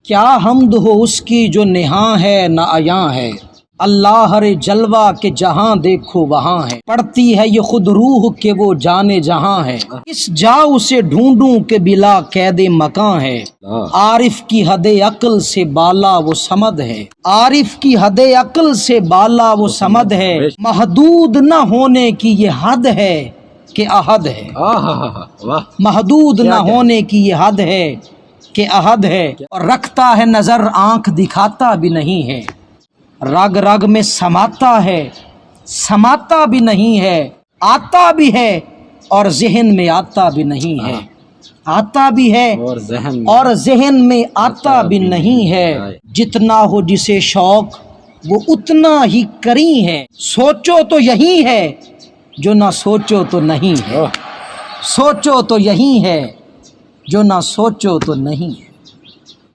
क्या हमद हो उसकी जो नेहा है न अयां है। अल्लाह हर जलवा के जहां देखो वहां है। पढ़ती है ये खुद रूह के वो जाने जहां है। किस जा उसे ढूंढूं के बिला कैदे मकां है। आरिफ की हदे अक्ल से बाला वो समद है। आरिफ की हदे अक्ल से बाला वो समद है। महदूद न होने की ये हद है कि अहद है। महदूद न होने की ये हद है कि अहद है। और रखता है नजर आंख दिखाता भी नहीं है। रग रग में समाता है, समाता भी नहीं है। आता भी है और जहन में आता भी नहीं है। आता भी है और जहन में आता भी नहीं है। जितना हो जिसे शौक वो उतना ही करी है। सोचो तो यही है जो ना सोचो तो नहीं है। सोचो तो यही है जो ना सोचो तो नहीं है।